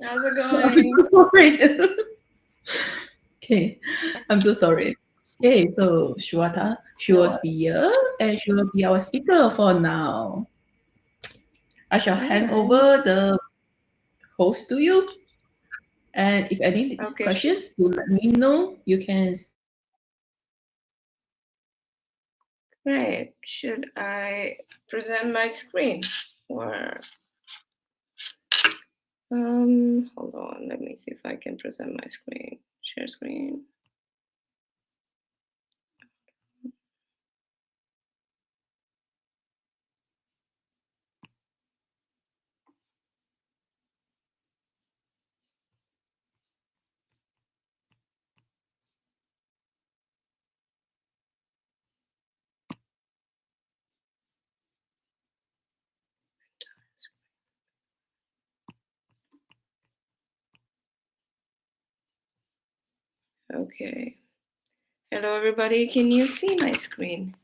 How's it I'm going? so sorry. Okay, I'm so sorry. Okay, so Shwata, she No will worries. be here and she will be our speaker for now. I shall All hand right. over the host to you. And if any Okay. questions, do let me know. You can. Great. Should I present my screen? Or hold on. Let me see if I can present my screen. Share screen. Okay. Hello, everybody. Can you see my screen?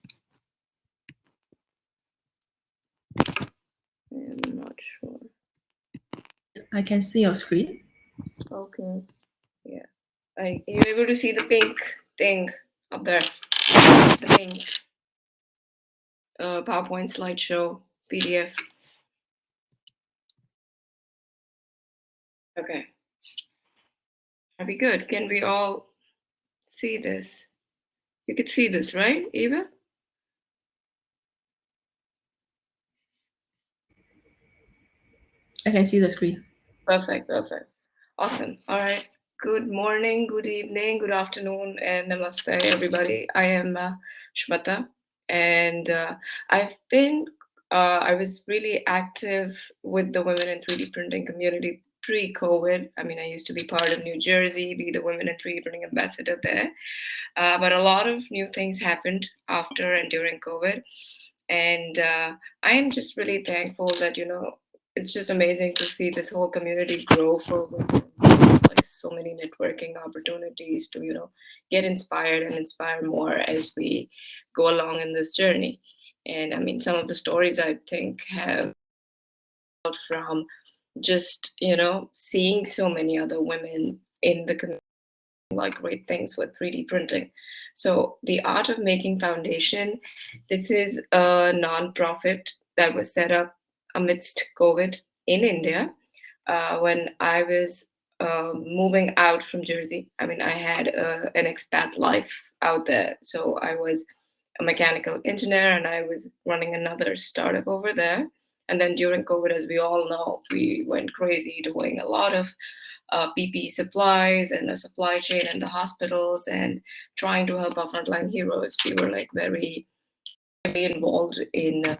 I'm not sure. Yes, I can see your screen. Okay. Yeah. Are you able to see the pink thing up there? The pink PowerPoint slideshow PDF. Okay. That'd be good. Can we all see this? You could see this, right, Eva? I can see the screen. Perfect, perfect. Awesome. All right. Good morning, good evening, good afternoon, and namaste, everybody. I am Shmata, and I was really active with the women in 3D printing community pre-COVID. I mean, I used to be part of New Jersey, be the women in 3D printing ambassador there. But a lot of new things happened after and during COVID. And I am just really thankful that, it's just amazing to see this whole community grow for women. Like so many networking opportunities to, get inspired and inspire more as we go along in this journey. And I mean, some of the stories I think have from just, seeing so many other women in the community like great things with 3D printing. So, the Art of Making Foundation, this is a nonprofit that was set up amidst COVID in India when I was moving out from Jersey. I mean, I had an expat life out there. So, I was a mechanical engineer and I was running another startup over there. And then during COVID, as we all know, we went crazy doing a lot of PPE supplies and the supply chain and the hospitals and trying to help our frontline heroes. We were like very heavily involved in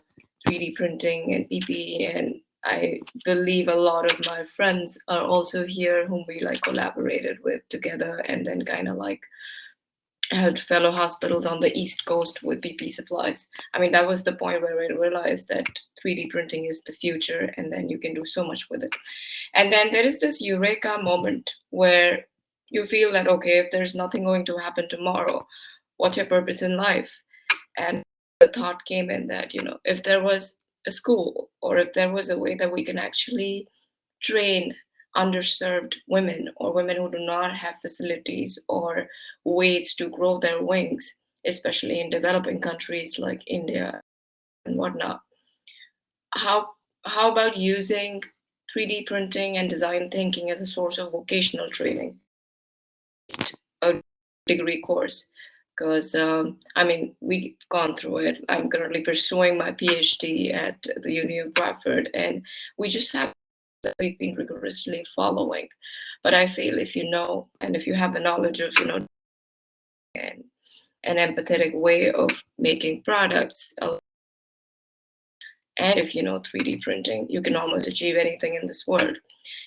3D printing and PPE, and I believe a lot of my friends are also here whom we like collaborated with together and then kind of like helped fellow hospitals on the East Coast with PP supplies. I mean, that was the point where I realized that 3D printing is the future and then you can do so much with it. And then there is this eureka moment where you feel that, okay, if there's nothing going to happen tomorrow, what's your purpose in life? And the thought came in that, if there was a school or if there was a way that we can actually train underserved women or women who do not have facilities or ways to grow their wings, especially in developing countries like India and whatnot. How how about using 3D printing and design thinking as a source of vocational training, a degree course? Because I mean, we've gone through it. I'm currently pursuing my PhD at the Uni of Bradford, and we just have that we've been rigorously following. But I feel if you know and if you have the knowledge of and an empathetic way of making products, and if you know 3D printing, you can almost achieve anything in this world.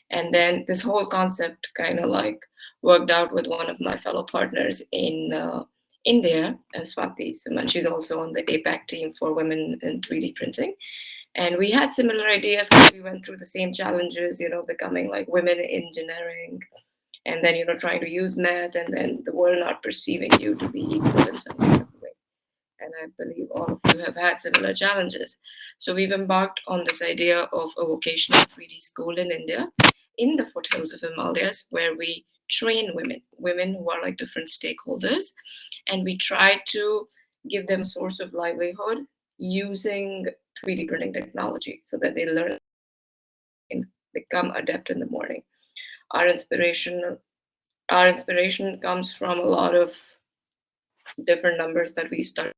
And then this whole concept kind of like worked out with one of my fellow partners in India, Swati Siman. She's also on the APAC team for women in 3D printing. And we had similar ideas because we went through the same challenges, becoming like women in engineering and then, trying to use math and then the world not perceiving you to be equal in some kind of way. and I believe all of you have had similar challenges. So we've embarked on this idea of a vocational 3D school in India, in the foothills of Himalayas, where we train women who are like different stakeholders, and we try to give them a source of livelihood using 3D printing technology so that they learn and become adept in the morning. Our inspiration, our inspiration comes from a lot of different numbers that we studied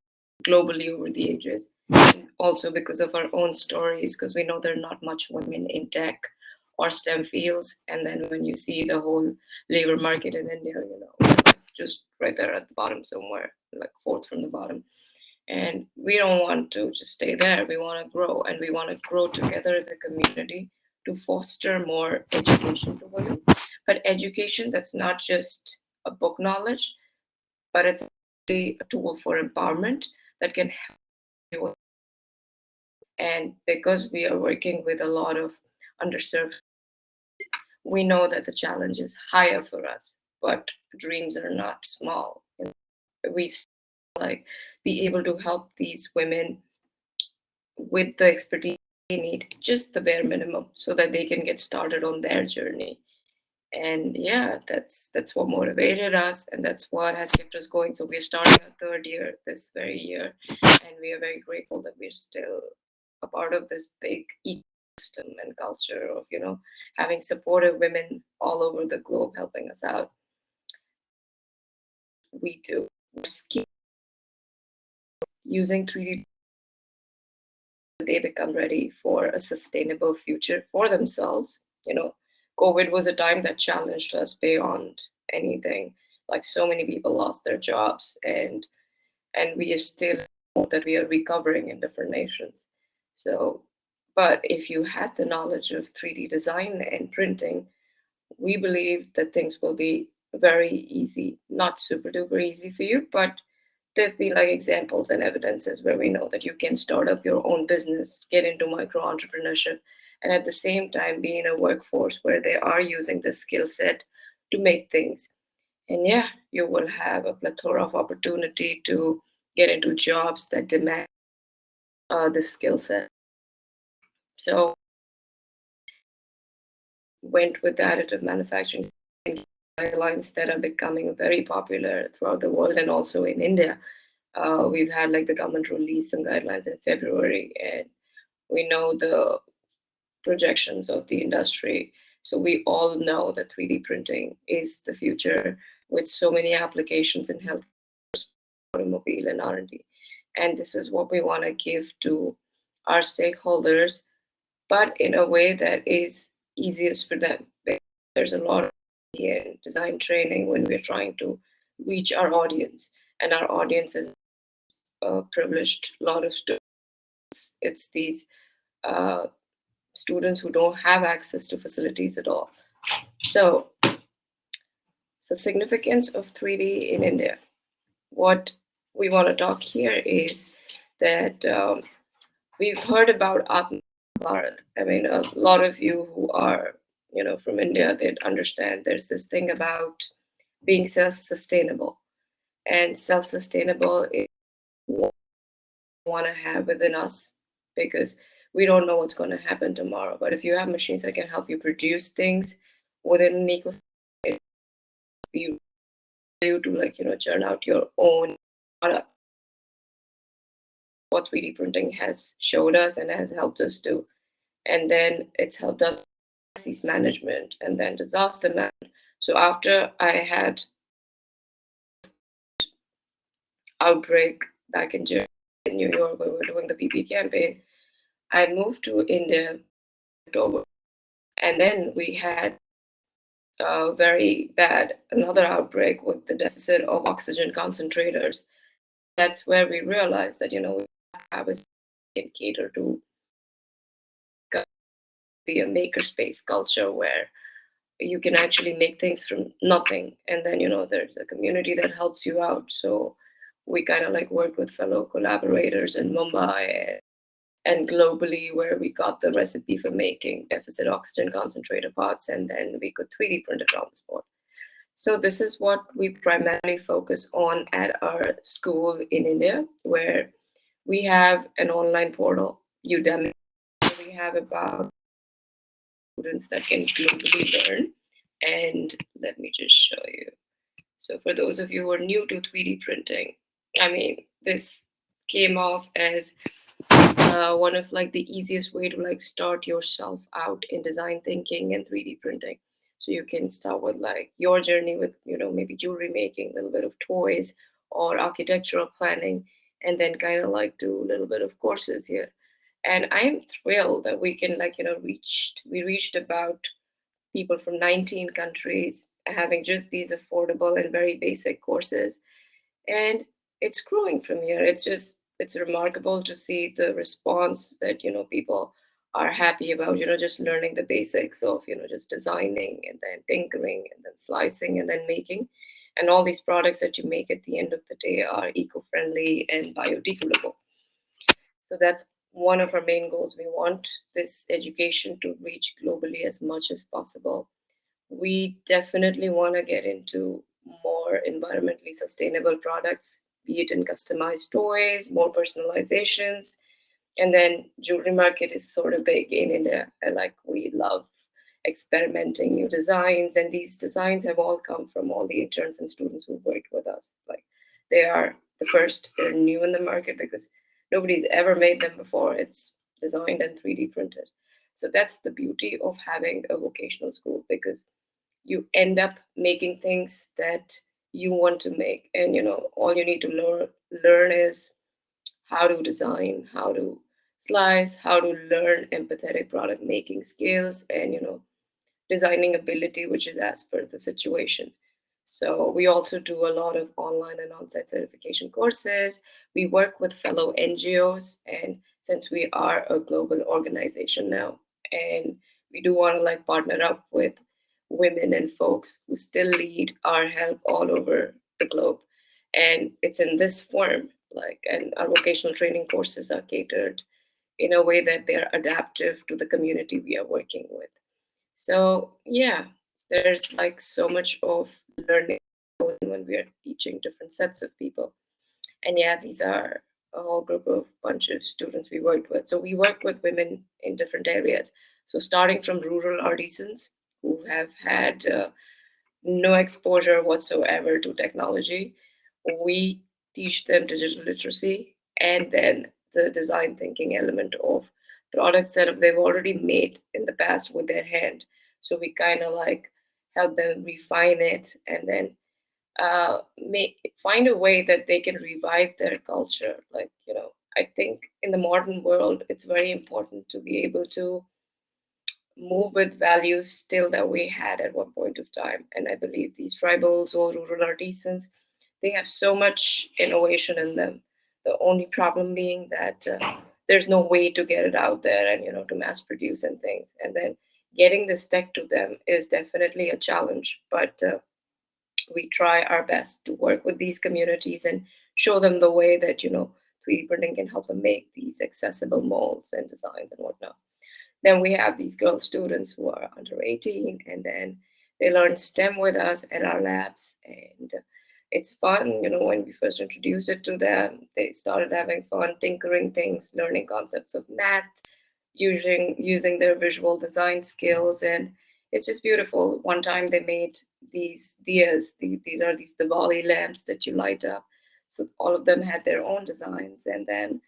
globally over the ages. And also because of our own stories, because we know there are not much women in tech or STEM fields. And then when you see the whole labor market in India, just right there at the bottom somewhere, like fourth from the bottom. And we don't want to just stay there. We want to grow, and we want to grow together as a community to foster more education to women. But education that's not just a book knowledge, but it's a tool for empowerment that can help you. And because we are working with a lot of underserved, we know that the challenge is higher for us, but dreams are not small. We like be able to help these women with the expertise they need, just the bare minimum, so that they can get started on their journey. And yeah, that's what motivated us, and that's what has kept us going. So we're starting our third year this very year, and we are very grateful that we're still a part of this big ecosystem and culture of having supportive women all over the globe helping us out. We do. We're using 3D, they become ready for a sustainable future for themselves. COVID was a time that challenged us beyond anything. Like, so many people lost their jobs, and we are still that we are recovering in different nations. So, but if you had the knowledge of 3D design and printing, we believe that things will be very easy, not super duper easy for you, but there've been like examples and evidences where we know that you can start up your own business, get into micro entrepreneurship, and at the same time be in a workforce where they are using this skill set to make things. And yeah, you will have a plethora of opportunity to get into jobs that demand this skill set. So went with additive manufacturing guidelines that are becoming very popular throughout the world and also in India. We've had like the government release some guidelines in February, and we know the projections of the industry. So we all know that 3D printing is the future, with so many applications in health, automobile, and R&D. And this is what we want to give to our stakeholders, but in a way that is easiest for them. There's a lot of design training when we're trying to reach our audience, and our audience is a privileged lot of students. It's these uh, students who don't have access to facilities at all. So, significance of 3D in India. What we want to talk here is that we've heard about Atma Bharat. I mean, a lot of you who are from India, they'd understand there's this thing about being self-sustainable, and self-sustainable is what we want to have within us, because we don't know what's going to happen tomorrow. But if you have machines that can help you produce things within an ecosystem, it will be you to churn out your own product. What 3D printing has showed us and has helped us do. And then it's helped us crisis management and then disaster management. So after I had outbreak back in Germany, in New York, where we were doing the PP campaign, I moved to India in October. And then we had very bad another outbreak with the deficit of oxygen concentrators. That's where we realized that we have a can cater to be a makerspace culture where you can actually make things from nothing, and then there's a community that helps you out. So we kind of like worked with fellow collaborators in Mumbai and globally, where we got the recipe for making deficit oxygen concentrator pots, and then we could 3D print it on the spot. So this is what we primarily focus on at our school in India, where we have an online portal, Udemy. We have about students that can globally learn. And let me just show you. So for those of you who are new to 3D printing, I mean, this came off as one of like the easiest way to like start yourself out in design thinking and 3D printing. So you can start with like your journey with, maybe jewelry making, a little bit of toys or architectural planning, and then kind of like do a little bit of courses here. And I am thrilled that we can like, we reached about people from 19 countries having just these affordable and very basic courses, and it's growing from here. It's remarkable to see the response that people are happy about, just learning the basics of just designing and then tinkering and then slicing and then making, and all these products that you make at the end of the day are eco-friendly and biodegradable. So that's one of our main goals. We want this education to reach globally as much as possible. We definitely want to get into more environmentally sustainable products, be it in customized toys, more personalizations. And then jewelry market is sort of big in India. And like we love experimenting new designs. And these designs have all come from all the interns and students who worked with us. Like they are the first, they're new in the market because nobody's ever made them before. It's designed and 3D printed. So that's the beauty of having a vocational school, because you end up making things that you want to make. And all you need to learn is how to design, how to slice, how to learn empathetic product making skills, and designing ability, which is as per the situation. So we also do a lot of online and on-site certification courses. We work with fellow NGOs, and since we are a global organization now, and we do want to like partner up with women and folks who still need our help all over the globe. And it's in this form, like, and our vocational training courses are catered in a way that they're adaptive to the community we are working with. So yeah, there's like so much of learning when we are teaching different sets of people. And yeah, these are a whole group of bunch of students we worked with. So we work with women in different areas. So starting from rural artisans who have had no exposure whatsoever to technology, we teach them digital literacy and then the design thinking element of products that they've already made in the past with their hand. So we kind of like help them refine it and then find a way that they can revive their culture. Like, I think in the modern world, it's very important to be able to move with values still that we had at one point of time. And I believe these tribals or rural artisans, they have so much innovation in them. The only problem being that there's no way to get it out there and to mass produce and things. And then getting this tech to them is definitely a challenge. But we try our best to work with these communities and show them the way that 3D printing can help them make these accessible molds and designs and whatnot. Then we have these girl students who are under 18, and then they learn STEM with us at our labs. And it's fun, when we first introduced it to them, they started having fun tinkering things, learning concepts of math, using their visual design skills. And it's just beautiful. One time they made these diyas, these are these Diwali lamps that you light up. So all of them had their own designs. And then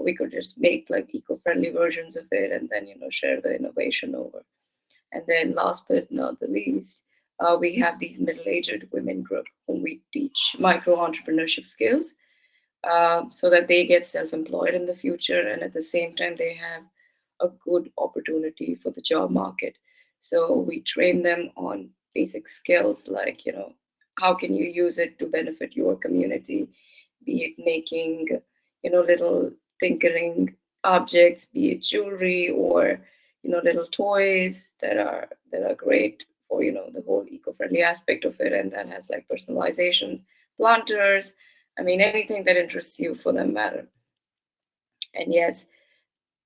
we could just make like eco-friendly versions of it and then share the innovation over. And then last but not the least, we have these middle-aged women group whom we teach micro entrepreneurship skills, so that they get self-employed in the future, and at the same time they have a good opportunity for the job market. So we train them on basic skills like how can you use it to benefit your community, be it making little tinkering objects, be it jewelry or little toys that are great for the whole eco-friendly aspect of it, and that has like personalization, planters, I mean, anything that interests you for that matter. And yes,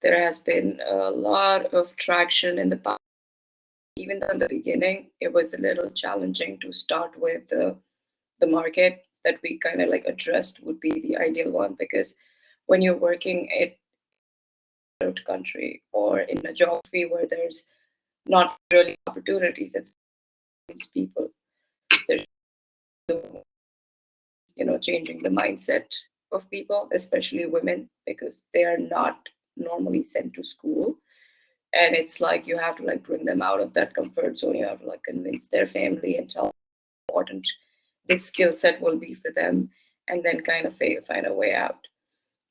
there has been a lot of traction in the past even though in the beginning it was a little challenging to start with the market that we kind of like addressed would be the ideal one, because when you're working at a country or in a geography where there's not really opportunities, it's people. There's changing the mindset of people, especially women, because they are not normally sent to school. And it's like you have to like bring them out of that comfort zone. You have to like convince their family and tell them how important this skill set will be for them, and then kind of find a way out.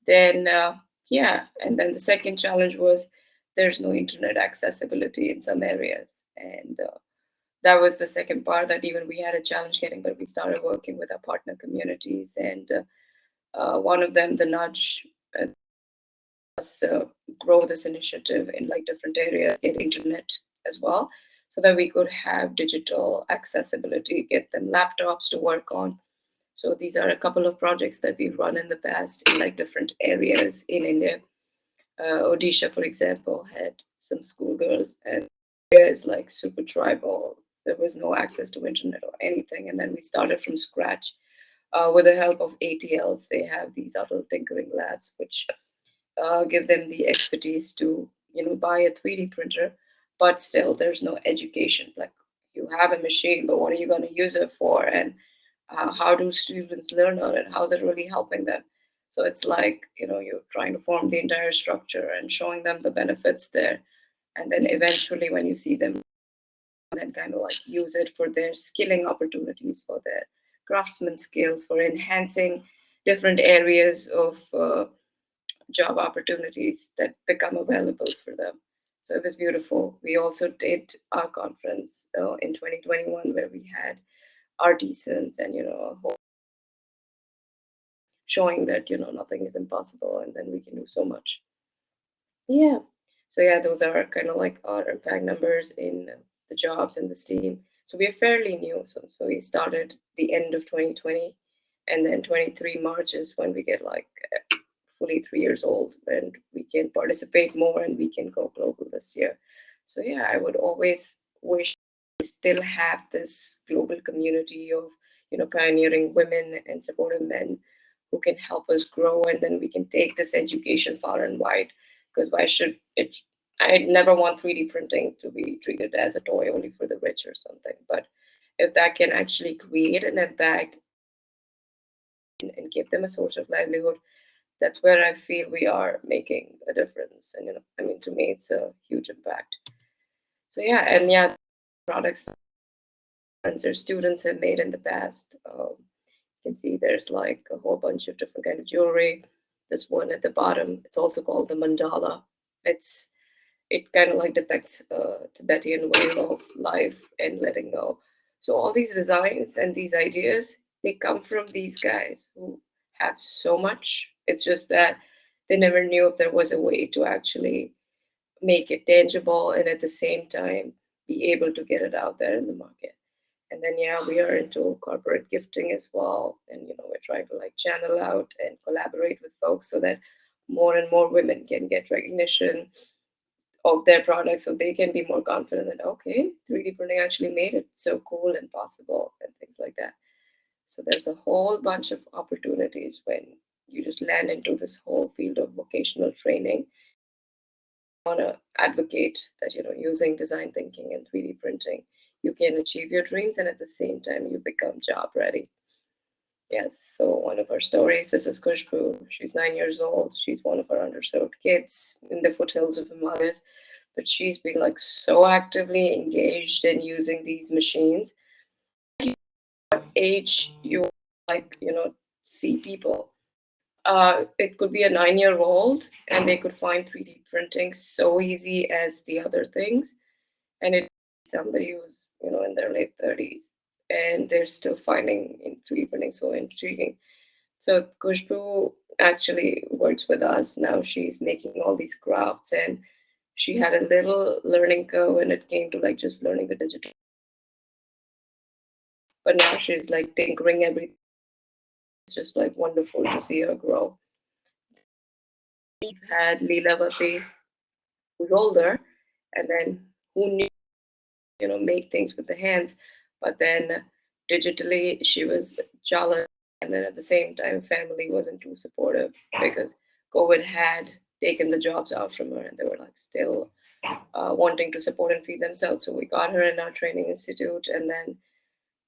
Then yeah, and then the second challenge was there's no internet accessibility in some areas, and that was the second part that even we had a challenge getting, but we started working with our partner communities, and one of them, the nudge, us grow this initiative in like different areas, get internet as well, so that we could have digital accessibility, get them laptops to work on. So these are a couple of projects that we've run in the past in like different areas in India. Odisha, for example, had some schoolgirls, and areas like super tribal, there was no access to internet or anything, and then we started from scratch. With the help of ATLs, they have these adult tinkering labs, which give them the expertise to buy a 3D printer, but still there's no education. Like, you have a machine, but what are you going to use it for, and how do students learn on it? How's it really helping them? So it's like, you're trying to form the entire structure and showing them the benefits there, and then eventually when you see them, then kind of like use it for their skilling opportunities, for their craftsman skills, for enhancing different areas of job opportunities that become available for them. So it was beautiful. We also did our conference in 2021, where we had artisans and showing that nothing is impossible, and then we can do so much. Yeah. So yeah, those are kind of like our impact numbers in the jobs and the steam. So we are fairly new. So we started the end of 2020, and then 23 March is when we get like fully 3 years old, and we can participate more and we can go global this year. So yeah, I would always wish we still have this global community of pioneering women and supportive men who can help us grow, and then we can take this education far and wide. Because why should it? I never want 3D printing to be treated as a toy only for the rich or something. But if that can actually create an impact and give them a source of livelihood, that's where I feel we are making a difference. And I mean, to me, it's a huge impact. So yeah, and yeah, products that friends or students have made in the past. You can see there's like a whole bunch of different kind of jewelry. This one at the bottom, it's also called the mandala. It kind of like depicts a Tibetan way of life and letting go. So all these designs and these ideas, they come from these guys who have so much. It's just that they never knew if there was a way to actually make it tangible and at the same time be able to get it out there in the market. And then yeah, we are into corporate gifting as well, and we're trying to like channel out and collaborate with folks so that more and more women can get recognition of their products, so they can be more confident that okay, 3D printing actually made it so cool and possible and things like that. So there's a whole bunch of opportunities when you just land into this whole field of vocational training. I want to advocate that using design thinking and 3D printing, you can achieve your dreams, and at the same time you become job ready. Yes, so one of our stories, this is Kushbu. She's 9 years old. She's one of our underserved kids in the foothills of Himalayas, but she's been like so actively engaged in using these machines. What age you like, see people. It could be a 9 year old and they could find 3D printing so easy as the other things. And it somebody who's, in their late 30s, and they're still finding in 3D printing so intriguing. So Kushbu actually works with us now. She's making all these crafts, and she had a little learning curve when it came to like just learning the digital. But now she's like tinkering everything. It's just like wonderful to see her grow. We've had Leela Vati, who's older, and then who knew make things with the hands. But then digitally, she was challenged. And then at the same time, family wasn't too supportive because COVID had taken the jobs out from her, and they were like still wanting to support and feed themselves. So we got her in our training institute and then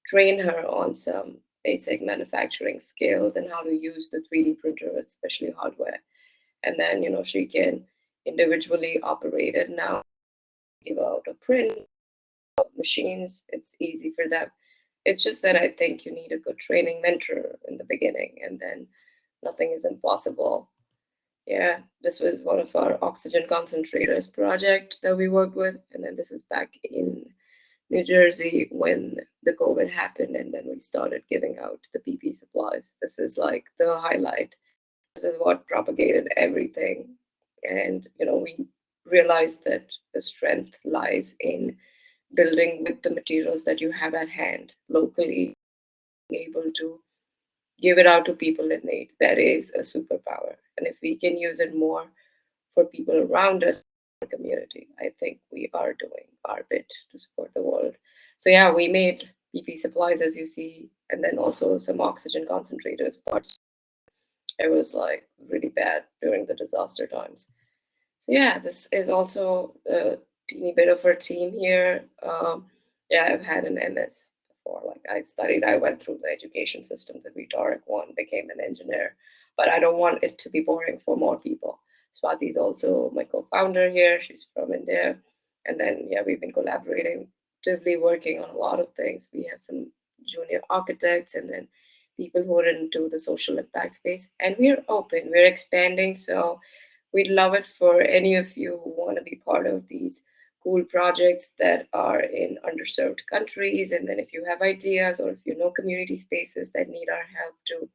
trained her on some basic manufacturing skills and how to use the 3D printer, especially hardware. And then, she can individually operate it now, give out a print machines. It's easy for them. It's just that I think you need a good training mentor in the beginning, and then nothing is impossible. Yeah, this was one of our oxygen concentrators project that we worked with, and then this is back in New Jersey when the COVID happened, and then we started giving out the PP supplies. This is like the highlight. This is what propagated everything, and we realized that the strength lies in building with the materials that you have at hand locally, able to give it out to people in need. That is a superpower. And if we can use it more for people around us in the community, I think we are doing our bit to support the world. So yeah, we made PP supplies as you see, and then also some oxygen concentrators, but it was like really bad during the disaster times. So yeah, this is also a teeny bit of our team here. Yeah, I've had an MS before. Like I went through the education system, the rhetoric one, became an engineer, but I don't want it to be boring for more people. Swati is also my co-founder here. She's from India, and then yeah, we've been collaborating, actively working on a lot of things. We have some junior architects, and then people who are into the social impact space, and we're open. We're expanding, so we'd love it for any of you who want to be part of these cool projects that are in underserved countries. And then if you have ideas or if you know community spaces that need our help to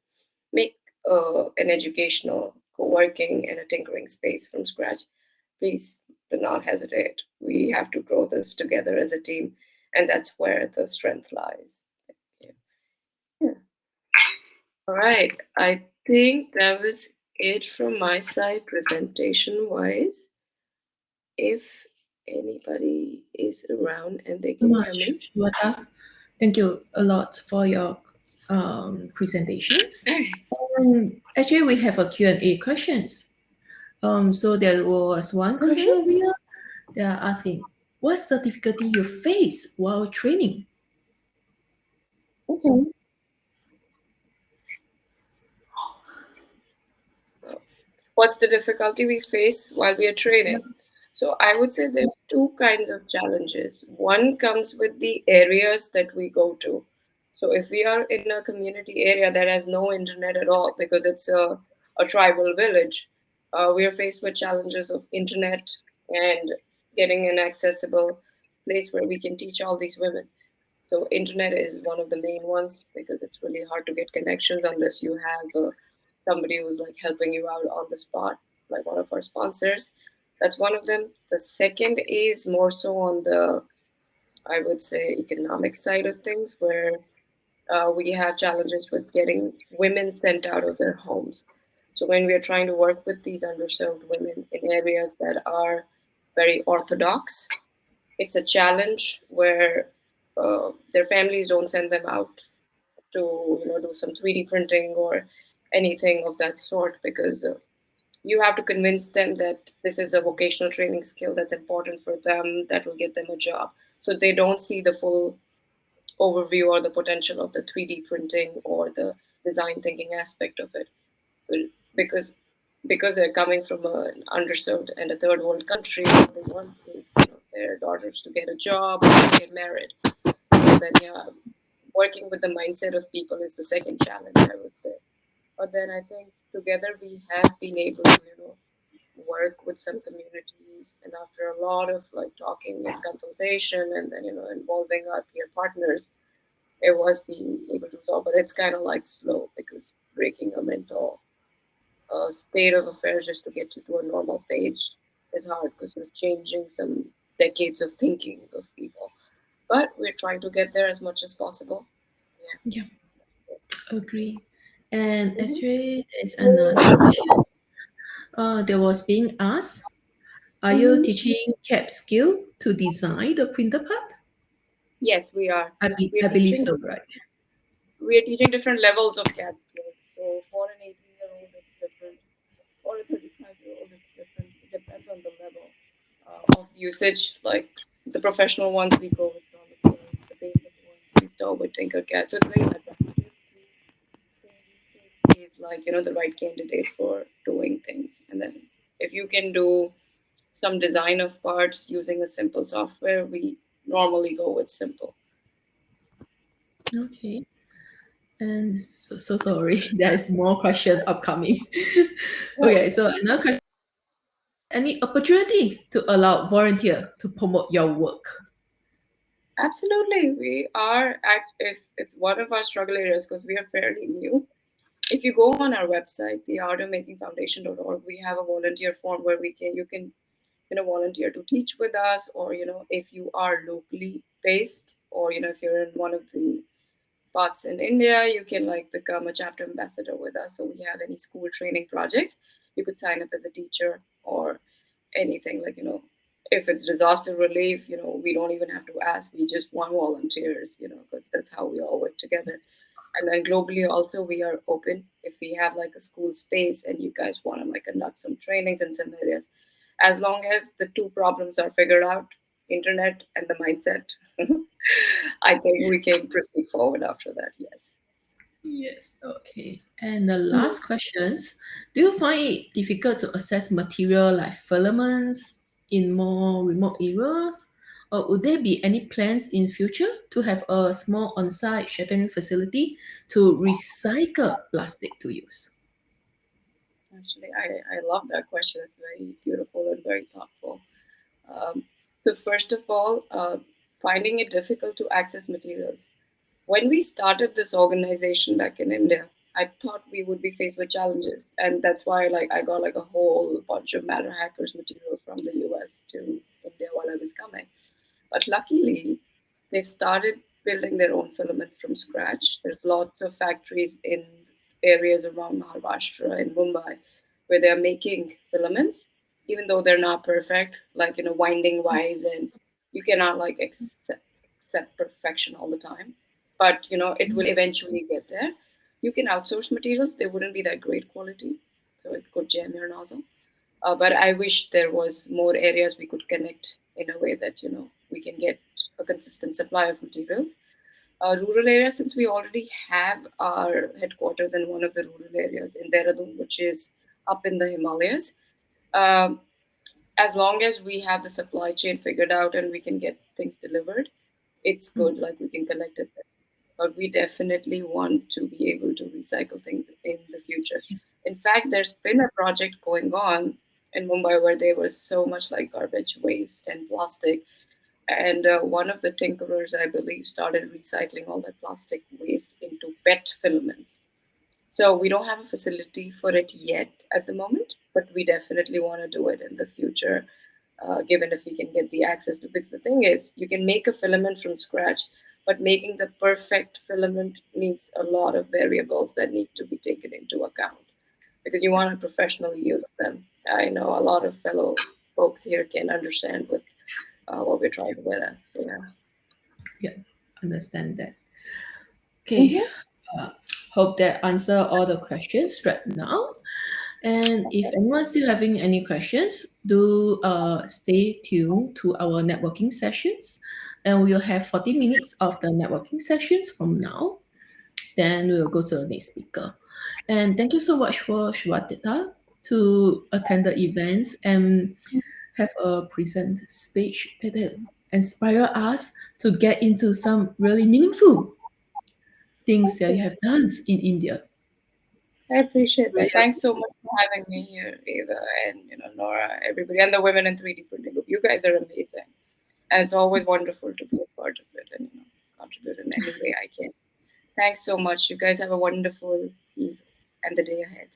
make an educational, co working, and a tinkering space from scratch, please do not hesitate. We have to grow this together as a team, and that's where the strength lies. Yeah. Yeah. All right. I think that was it from my side, presentation wise. If anybody is around and they So can come much, in. Shweta. Thank you a lot for your presentations. All right. Actually, we have a Q&A questions. So there was one question Mm-hmm. over here. They are asking, what's the difficulty you face while training? Okay. What's the difficulty we face while we are training? So I would say there's two kinds of challenges. One comes with the areas that we go to. So if we are in a community area that has no internet at all because it's a tribal village, we are faced with challenges of internet and getting an accessible place where we can teach all these women. So internet is one of the main ones because it's really hard to get connections unless you have somebody who's like helping you out on the spot, like one of our sponsors. That's one of them. The second is more so on the, I would say, economic side of things, where we have challenges with getting women sent out of their homes. So when we are trying to work with these underserved women in areas that are very orthodox, it's a challenge where their families don't send them out to do some 3D printing or anything of that sort because you have to convince them that this is a vocational training skill that's important for them that will get them a job. So they don't see the full overview or the potential of the 3D printing or the design thinking aspect of it. So because because they're coming from an underserved and a third world country, they want their daughters to get a job or get married. And then yeah, working with the mindset of people is the second challenge, I would say. But then I think together we have been able to work with some communities, and after a lot of like talking and consultation and then involving our peer partners, it was being able to solve. But it's kind of like slow because breaking a mental state of affairs just to get you to a normal page is hard because you're changing some decades of thinking of people. But we're trying to get there as much as possible. Yeah, agree. And Yeah. actually, there's another question. There was being asked, are you Hmm. teaching CAP skill to design the printer part? Yes, we are. We are I believe teaching so, right? we are teaching different levels of CAD skills. So for an 18-year-old, it's different. For a 35-year-old, it's different. It depends on the level of usage. Like the professional ones, we go with solid colors. The basic ones, we start with Tinkercad. So it's very adaptive. He's like the right candidate for doing things, and then if you can do some design of parts using a simple software, we normally go with simple. Okay. And so sorry, there is more question upcoming. Okay, so another question: any opportunity to allow volunteer to promote your work? Absolutely, we are it's one of our struggle areas because we are fairly new. If you go on our website, the artofmakingfoundation.org, we have a volunteer form where we can you can volunteer to teach with us, or if you are locally based, or if you're in one of the parts in India, you can like become a chapter ambassador with us. So we have any school training projects, you could sign up as a teacher or anything like if it's disaster relief, we don't even have to ask. We just want volunteers, because that's how we all work together. Yes, of And then course. globally also we are open. If we have like a school space and you guys want to like conduct some trainings in some areas, as long as the two problems are figured out, internet and the mindset, I think we can proceed forward after that. Yes. Yes, okay. And the Mhm. last questions, do you find it difficult to access material like filaments in more remote areas? Or would there be any plans in future to have a small on-site sheltering facility to recycle plastic to use? Actually, I love that question. It's very beautiful and very thoughtful. Um, so, first of all, finding it difficult to access materials. When we started this organization back in India, I thought we would be faced with challenges, and that's why like I got like a whole bunch of Matter Hackers material from the US to India while I was coming. But luckily, they've started building their own filaments from scratch. There's lots of factories in areas around Maharashtra and Mumbai where they're making filaments, even though they're not perfect, like winding wise, and you cannot like accept perfection all the time. But it will eventually get there. You can outsource materials; they wouldn't be that great quality, so it could jam your nozzle. But I wish there was more areas we could connect in a way that we can get a consistent supply of materials. Rural areas, since we already have our headquarters in one of the rural areas in Dehradun, which is up in the Himalayas. Um, as long as we have the supply chain figured out and we can get things delivered, it's Mm, good. Like we can collect it there. But we definitely want to be able to recycle things in the future. yes. In fact, there's been a project going on in Mumbai where there was so much like garbage waste and plastic. And one of the tinkerers, I believe, started recycling all that plastic waste into PET filaments. So we don't have a facility for it yet at the moment, but we definitely want to do it in the future, given if we can get the access to. Because the thing is, you can make a filament from scratch, but making the perfect filament needs a lot of variables that need to be taken into account because you Yeah, want to professionally use them. I know a lot of fellow folks here can understand what we're trying to get at. Yeah. yeah, understand that. Okay, Mm-hmm. uh, hope that answer all the questions right now. And if anyone's still having any questions, do stay tuned to our networking sessions. And we'll have 40 minutes of the networking sessions from now. Then we will go to the next speaker. And thank you so much for Shwatita to attend the events and have a present speech that inspire us to get into some really meaningful things that you have done in India. I appreciate Really that. Thanks so appreciate. much for having me here, Ava, and Nora, everybody, and the women in 3D printing group. You guys are amazing, and it's always wonderful to be a part of it and contribute in any way I can. Thanks so much. You guys have a wonderful eve and the day ahead.